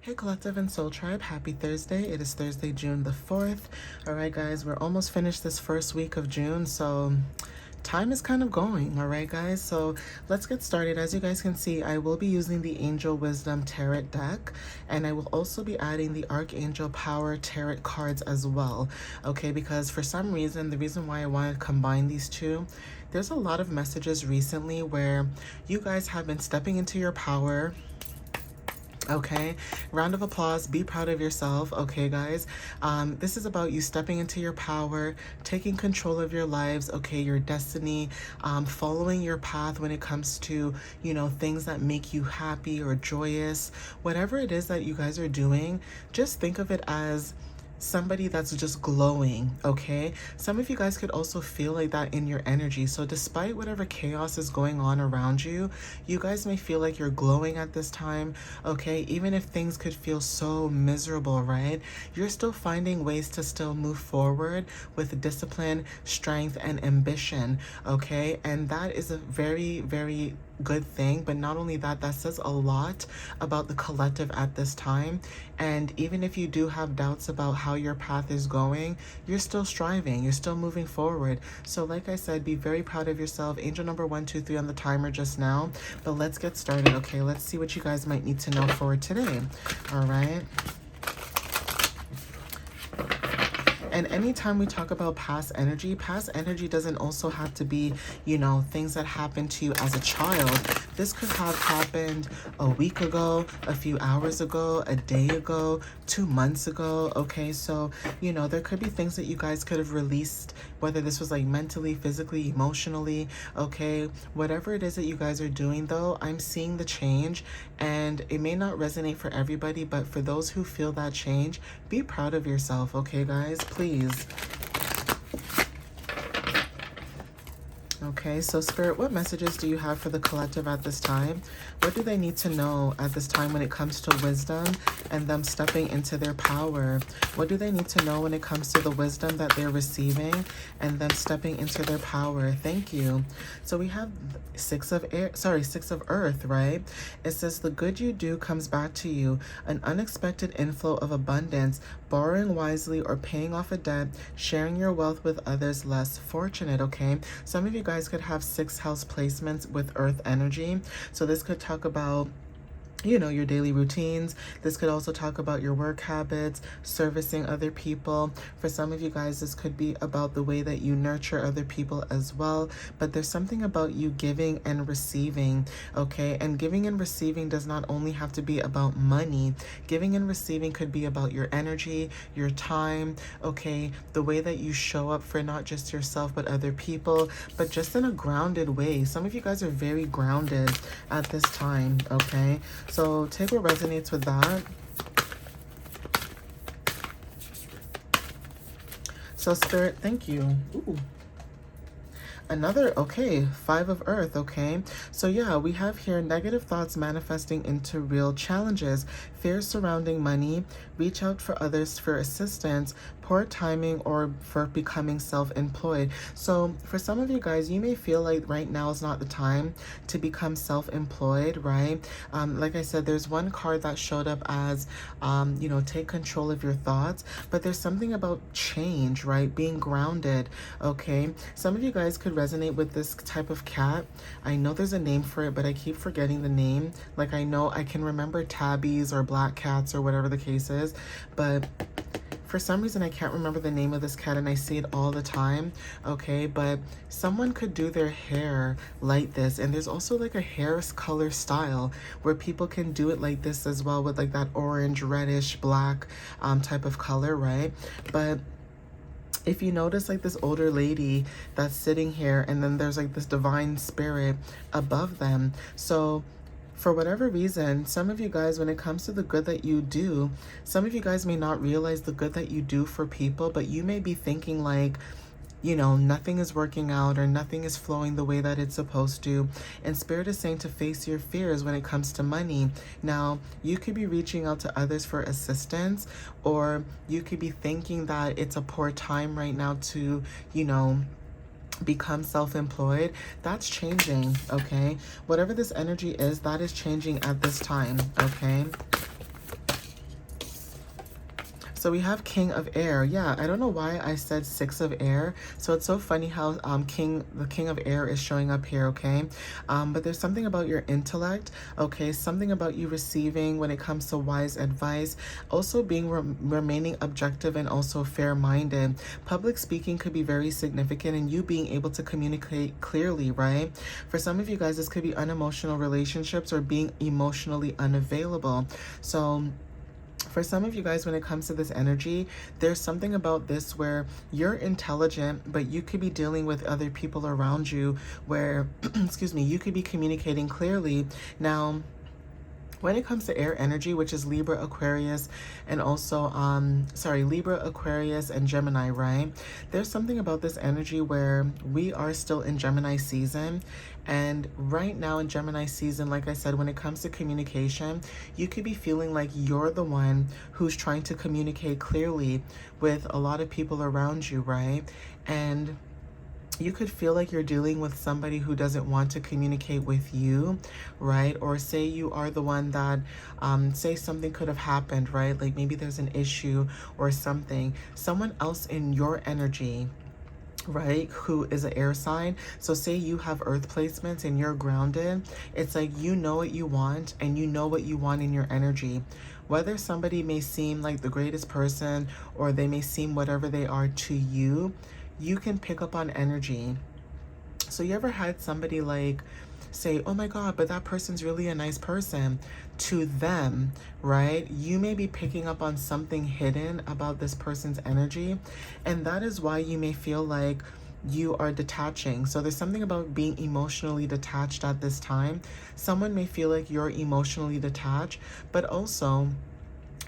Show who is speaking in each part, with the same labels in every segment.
Speaker 1: Hey Collective and Soul Tribe, happy Thursday. It is Thursday, June the 4th. All right, guys, we're almost finished this first week of June, so time is kind of going. All right, guys, so let's get started. As you guys can see, I will be using the Angel Wisdom Tarot deck, and I will also be adding the Archangel Power Tarot cards as well, okay, because for some reason, the reason why I want to combine these two, there's a lot of messages recently where you guys have been stepping into your power. Okay, round of applause. Be proud of yourself. Okay, guys, this is about you stepping into your power, taking control of your lives, okay, your destiny, following your path when it comes to, you know, things that make you happy or joyous. Whatever it is that you guys are doing, just think of it as somebody that's just glowing. Okay, some of you guys could also feel like that in your energy. So despite whatever chaos is going on around you, you guys may feel like you're glowing at this time. Okay, even if things could feel so miserable, right, you're still finding ways to still move forward with discipline, strength, and ambition. Okay, and that is a very, very good thing. But not only that, that says a lot about the collective at this time. And even if you do have doubts about how your path is going, you're still striving, you're still moving forward. So like I said, be very proud of yourself. Angel number 1, 2, 3 on the timer just now. But let's get started. Okay, let's see what you guys might need to know for today. All right. And anytime we talk about past energy doesn't also have to be, you know, things that happened to you as a child. This could have happened a week ago, a few hours ago, a day ago, 2 months ago. Okay, so, you know, there could be things that you guys could have released, whether this was like mentally, physically, emotionally. Okay, whatever it is that you guys are doing, though, I'm seeing the change, and it may not resonate for everybody, but for those who feel that change, be proud of yourself. Okay, guys, please. Okay, so Spirit, what messages do you have for the collective at this time? What do they need to know at this time when it comes to wisdom and them stepping into their power? What do they need to know when it comes to the wisdom that they're receiving and them stepping into their power? Thank you. So we have six of earth, right? It says the good you do comes back to you, an unexpected inflow of abundance, borrowing wisely or paying off a debt, sharing your wealth with others less fortunate. Okay, some of you guys could have 6 house placements with earth energy. So this could talk about, you know, your daily routines. This could also talk about your work habits, servicing other people. For some of you guys, this could be about the way that you nurture other people as well. But there's something about you giving and receiving, okay? And giving and receiving does not only have to be about money. Giving and receiving could be about your energy, your time, okay? The way that you show up for not just yourself, but other people, but just in a grounded way. Some of you guys are very grounded at this time, okay? So take what resonates with that. So Spirit, thank you. Ooh. Another, okay, 5 of earth. Okay, so yeah, we have here negative thoughts manifesting into real challenges, fears surrounding money, reach out for others for assistance, poor timing, or for becoming self-employed. So for some of you guys, you may feel like right now is not the time to become self-employed, right? Like I said, there's one card that showed up as, you know, take control of your thoughts, but there's something about change, right? Being grounded. Okay, some of you guys could resonate with this type of cat. I know there's a name for it, but I keep forgetting the name. Like, I know I can remember tabbies or black cats or whatever the case is, but for some reason I can't remember the name of this cat, and I see it all the time. Okay, but someone could do their hair like this, and there's also like a hair color style where people can do it like this as well, with like that orange, reddish, black type of color, right? But if you notice, like, this older lady that's sitting here, and then there's like this divine spirit above them. So for whatever reason, some of you guys, when it comes to the good that you do, some of you guys may not realize the good that you do for people, but you may be thinking like, you know, nothing is working out or nothing is flowing the way that it's supposed to. And Spirit is saying to face your fears when it comes to money. Now, you could be reaching out to others for assistance, or you could be thinking that it's a poor time right now to, you know, become self-employed. That's changing, okay? Whatever this energy is, that is changing at this time, okay? So we have King of Air. Yeah, I don't know why I said Six of Air. So it's so funny how the King of Air is showing up here, okay? But there's something about your intellect, okay? Something about you receiving when it comes to wise advice. Also being remaining objective and also fair-minded. Public speaking could be very significant, and you being able to communicate clearly, right? For some of you guys, this could be unemotional relationships or being emotionally unavailable. So for some of you guys, when it comes to this energy, there's something about this where you're intelligent, but you could be dealing with other people around you where, excuse me, you could be communicating clearly. Now, when it comes to air energy, which is Libra, Aquarius, and also, Libra, Aquarius, and Gemini, right? There's something about this energy where we are still in Gemini season. And right now in Gemini season, like I said, when it comes to communication, you could be feeling like you're the one who's trying to communicate clearly with a lot of people around you, right? And you could feel like you're dealing with somebody who doesn't want to communicate with you, right? Or say you are the one that, say something could have happened, right? Like maybe there's an issue or something. Someone else in your energy, right, who is an air sign. So say you have earth placements and you're grounded. It's like you know what you want and you know what you want in your energy. Whether somebody may seem like the greatest person or they may seem whatever they are to you, you can pick up on energy. So you ever had somebody like say, oh my God, but that person's really a nice person to them, right? You may be picking up on something hidden about this person's energy. And that is why you may feel like you are detaching. So there's something about being emotionally detached at this time. Someone may feel like you're emotionally detached, but also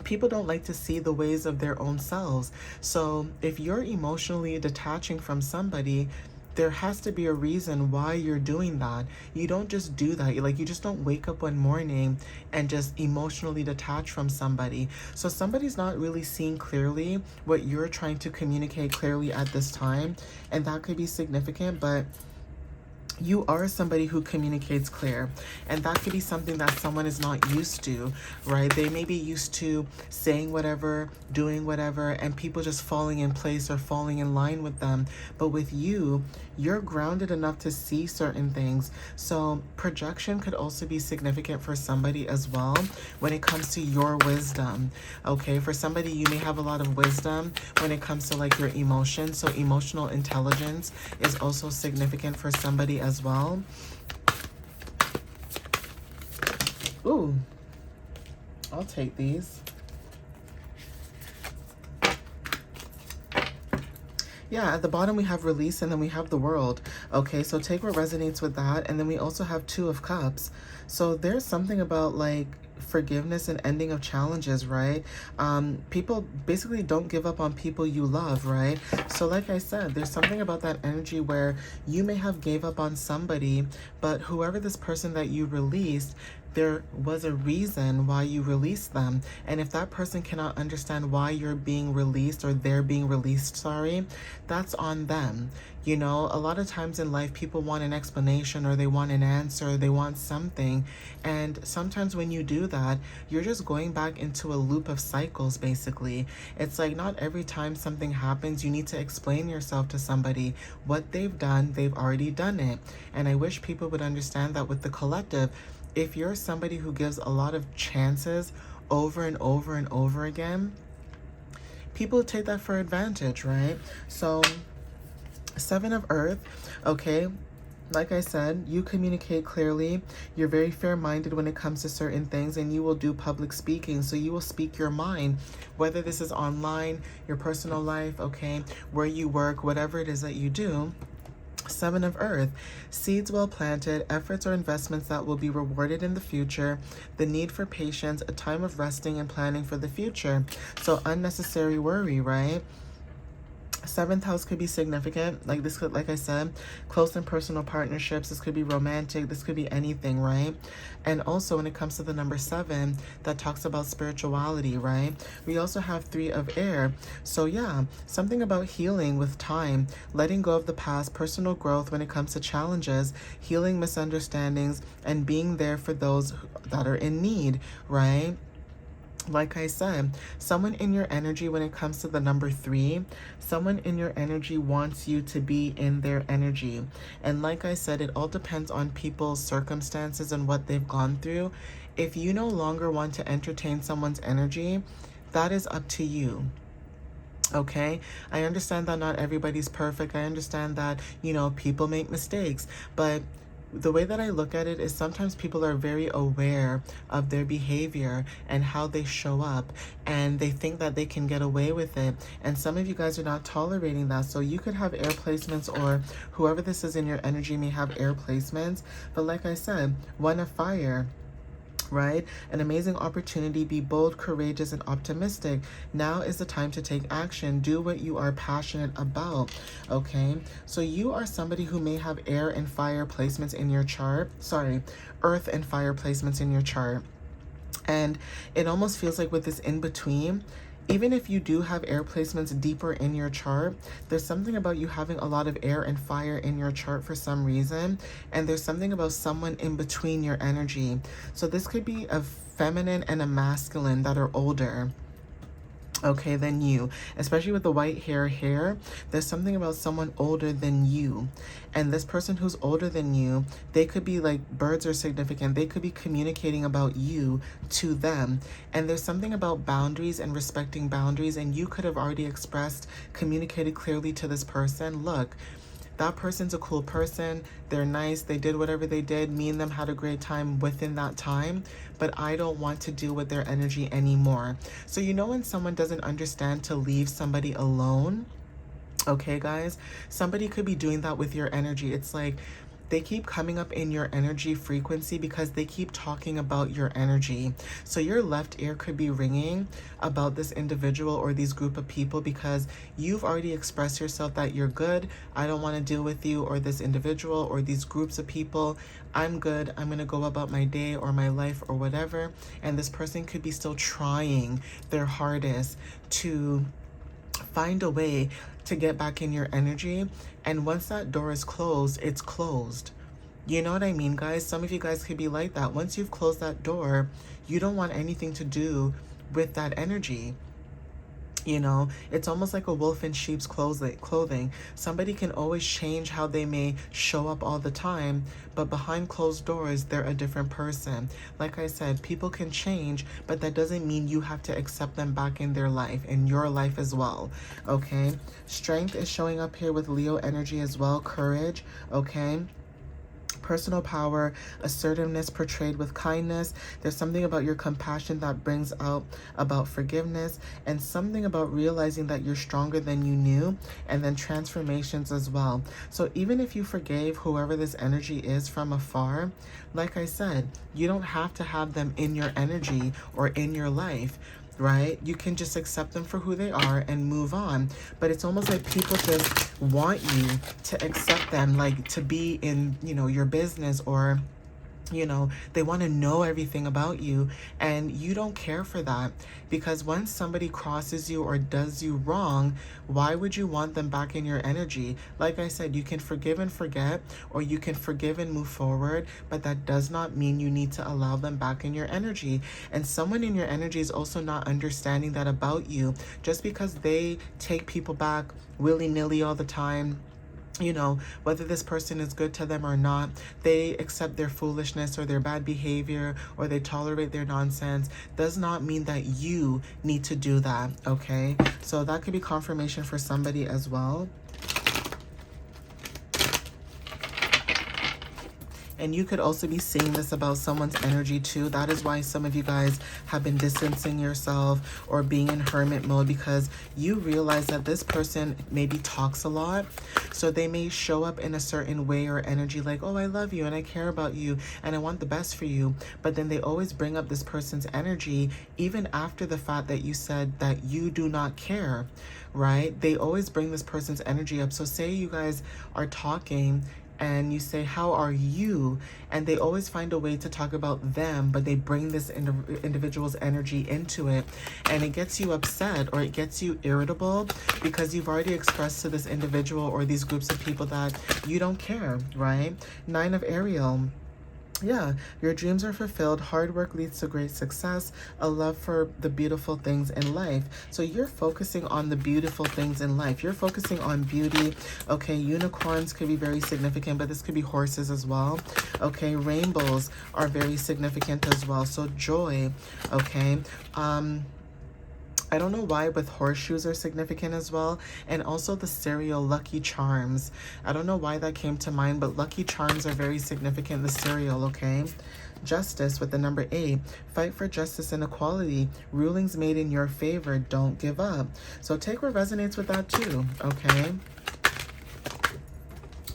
Speaker 1: people don't like to see the ways of their own selves. So if you're emotionally detaching from somebody, there has to be a reason why you're doing that. You don't just do that. You just don't wake up one morning and just emotionally detach from somebody. So somebody's not really seeing clearly what you're trying to communicate clearly at this time. And that could be significant, but you are somebody who communicates clear, and that could be something that someone is not used to, right? They may be used to saying whatever, doing whatever, and people just falling in place or falling in line with them. But with you, you're grounded enough to see certain things. So projection could also be significant for somebody as well when it comes to your wisdom. Okay, for somebody, you may have a lot of wisdom when it comes to like your emotions. So emotional intelligence is also significant for somebody as well. Ooh, I'll take these. Yeah, at the bottom we have release, and then we have the world. Okay, so take what resonates with that. And then we also have Two of Cups. So there's something about like forgiveness and ending of challenges, right? People basically don't give up on people you love, right? So like I said, there's something about that energy where you may have gave up on somebody, but whoever this person that you released, there was a reason why you released them. And if that person cannot understand why you're being released, or they're being released, sorry, that's on them. You know, a lot of times in life, people want an explanation, or they want an answer, or they want something. And sometimes when you do that, you're just going back into a loop of cycles, basically. It's like not every time something happens, you need to explain yourself to somebody. What they've done, they've already done it. And I wish people would understand that with the collective. If you're somebody who gives a lot of chances over and over and over again, people take that for advantage, right? So Seven of Earth, okay, like I said, you communicate clearly. You're very fair-minded when it comes to certain things, and you will do public speaking. So you will speak your mind, whether this is online, your personal life, okay, where you work, whatever it is that you do. Seven of Earth, seeds well planted, efforts or investments that will be rewarded in the future, the need for patience, a time of resting and planning for the future. So unnecessary worry, right? Seventh house could be significant. Like this could, like I said, close and personal partnerships. This could be romantic. This could be anything, right? And also when it comes to the number 7, that talks about spirituality, right? We also have 3 of air. So yeah, something about healing with time, letting go of the past, personal growth when it comes to challenges, healing misunderstandings, and being there for those that are in need, right? Like I said, someone in your energy, when it comes to the number 3, someone in your energy wants you to be in their energy. And like I said, it all depends on people's circumstances and what they've gone through. If you no longer want to entertain someone's energy, that is up to you. Okay, I understand that not everybody's perfect. I understand that, people make mistakes, but the way that I look at it is sometimes people are very aware of their behavior and how they show up, and they think that they can get away with it. And some of you guys are not tolerating that. So you could have air placements, or whoever this is in your energy may have air placements. But like I said, one of fire, right? An amazing opportunity. Be bold, courageous, and optimistic. Now is the time to take action. Do what you are passionate about. Okay, so you are somebody who may have air and fire placements in your chart. Sorry, earth and fire placements in your chart. And it almost feels like with this in between, even if you do have air placements deeper in your chart, there's something about you having a lot of air and fire in your chart for some reason. And there's something about someone in between your energy. So this could be a feminine and a masculine that are older, okay, than you. Especially with the white hair, there's something about someone older than you. And this person who's older than you, they could be like, birds are significant. They could be communicating about you to them. And there's something about boundaries and respecting boundaries. And you could have already communicated clearly to this person, look, that person's a cool person. They're nice. They did whatever they did. Me and them had a great time within that time, but I don't want to deal with their energy anymore. So when someone doesn't understand to leave somebody alone, okay, guys, somebody could be doing that with your energy. It's like they keep coming up in your energy frequency because they keep talking about your energy. So your left ear could be ringing about this individual or these group of people because you've already expressed yourself that you're good. I don't want to deal with you or this individual or these groups of people. I'm good. I'm going to go about my day or my life or whatever. And this person could be still trying their hardest to find a way to get back in your energy. And once that door is closed, it's closed. You know what I mean, guys? Some of you guys could be like that. Once you've closed that door, you don't want anything to do with that energy. It's almost like a wolf in sheep's clothing. Somebody can always change how they may show up all the time, but behind closed doors, they're a different person. Like I said, people can change, but that doesn't mean you have to accept them back in their life, in your life as well, okay? Strength is showing up here with Leo energy as well, courage, okay? Personal power, assertiveness portrayed with kindness. There's something about your compassion that brings out about forgiveness, and something about realizing that you're stronger than you knew, and then transformations as well. So even if you forgave whoever this energy is from afar, like I said, you don't have to have them in your energy or in your life, right? You can just accept them for who they are and move on. But it's almost like people just want you to accept them, like to be in, your business, or they want to know everything about you, and you don't care for that, because once somebody crosses you or does you wrong, why would you want them back in your energy? Like I said, you can forgive and forget, or you can forgive and move forward, but that does not mean you need to allow them back in your energy. And someone in your energy is also not understanding that about you. Just because they take people back willy-nilly all the time, whether this person is good to them or not, they accept their foolishness or their bad behavior, or they tolerate their nonsense, does not mean that you need to do that, okay? So that could be confirmation for somebody as well. And you could also be seeing this about someone's energy too. That is why some of you guys have been distancing yourself or being in hermit mode, because you realize that this person maybe talks a lot. So they may show up in a certain way or energy like, oh, I love you and I care about you and I want the best for you. But then they always bring up this person's energy even after the fact that you said that you do not care, right? They always bring this person's energy up. So say you guys are talking and you say, how are you? And they always find a way to talk about them, but they bring this individual's energy into it. And it gets you upset, or it gets you irritable, because you've already expressed to this individual or these groups of people that you don't care, right? 9 of Ariel. Yeah, your dreams are fulfilled. Hard work leads to great success. A love for the beautiful things in life. So you're focusing on the beautiful things in life. You're focusing on beauty. Okay, unicorns could be very significant, but this could be horses as well. Okay, rainbows are very significant as well. So joy. Okay. I don't know why, but horseshoes are significant as well. And also the cereal Lucky Charms. I don't know why that came to mind, but Lucky Charms are very significant, the cereal, okay? Justice with the number 8. Fight for justice and equality. Rulings made in your favor. Don't give up. So take what resonates with that too, okay?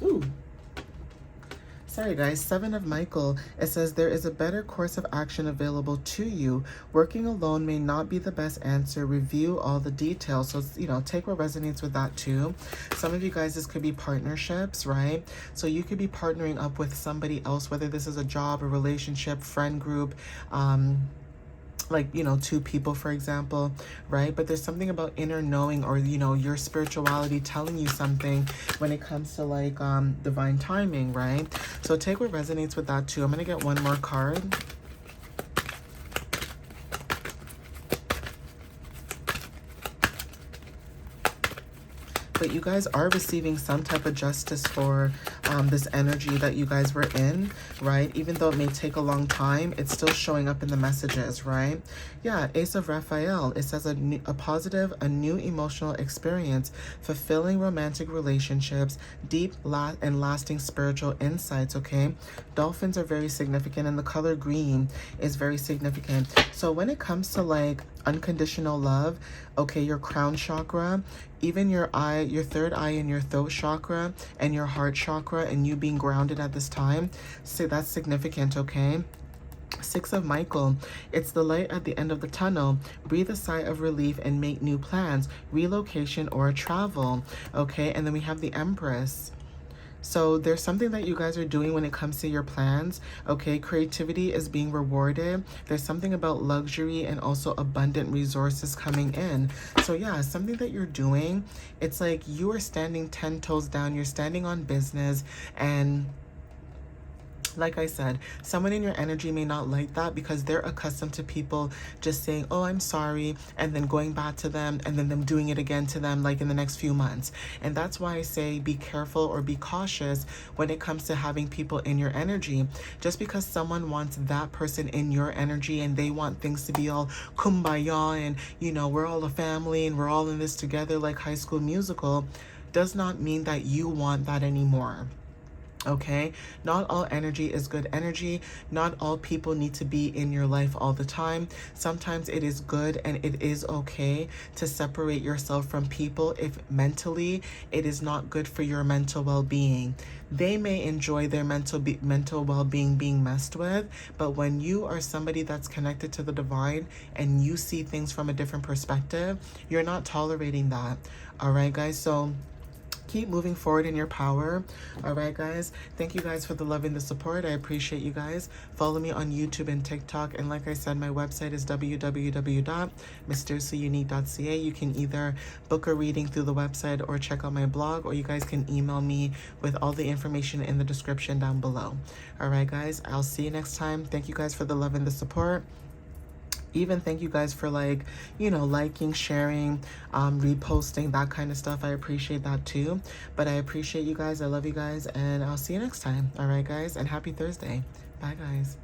Speaker 1: Ooh. Sorry guys, 7 of Michael. It says there is a better course of action available to you. Working alone may not be the best answer. Review all the details. So, you know, take what resonates with that too. Some of you guys, this could be partnerships, right? So you could be partnering up with somebody else, whether this is a job, a relationship, friend group, like, you know, 2 people, for example, right? But there's something about inner knowing, or, you know, your spirituality telling you something when it comes to like divine timing, right? So take what resonates with that too. I'm gonna get one more card. But you guys are receiving some type of justice for this energy that you guys were in, right? Even though it may take a long time, it's still showing up in the messages, right? Yeah, Ace of Raphael. It says a positive, a new emotional experience, fulfilling romantic relationships, deep and lasting spiritual insights, okay? Dolphins are very significant, and the color green is very significant. So when it comes to like unconditional love, okay, your crown chakra, even your eye, your third eye and your throat chakra and your heart chakra, and you being grounded at this time, so that's significant, okay? 6 of Michael. It's the light at the end of the tunnel. Breathe a sigh of relief and make new plans, relocation or travel, okay? And then we have the Empress. So there's something that you guys are doing when it comes to your plans, okay? Creativity is being rewarded. There's something about luxury and also abundant resources coming in. So yeah, something that you're doing, it's like you are standing 10 toes down. You're standing on business, and like I said, someone in your energy may not like that because they're accustomed to people just saying, oh, I'm sorry, and then going back to them, and then them doing it again to them like in the next few months. And that's why I say be careful or be cautious when it comes to having people in your energy. Just because someone wants that person in your energy and they want things to be all kumbaya and, you know, we're all a family and we're all in this together like High School Musical, does not mean that you want that anymore. Okay, not all energy is good energy. Not all people need to be in your life all the time. Sometimes it is good and it is okay to separate yourself from people if mentally it is not good for your mental well-being. They may enjoy their mental well-being being messed with, but when you are somebody that's connected to the divine and you see things from a different perspective, you're not tolerating that. All right, guys, so keep moving forward in your power. All right, guys. Thank you guys for the love and the support. I appreciate you guys. Follow me on YouTube and TikTok. And like I said, my website is www.mysteriouslyunique.ca. You can either book a reading through the website or check out my blog, or you guys can email me with all the information in the description down below. All right, guys. I'll see you next time. Thank you guys for the love and the support. Even thank you guys for, like, you know, liking, sharing, reposting, that kind of stuff. I appreciate that too. But I appreciate you guys. I love you guys, and I'll see you next time. All right, guys, and happy Thursday. Bye, guys.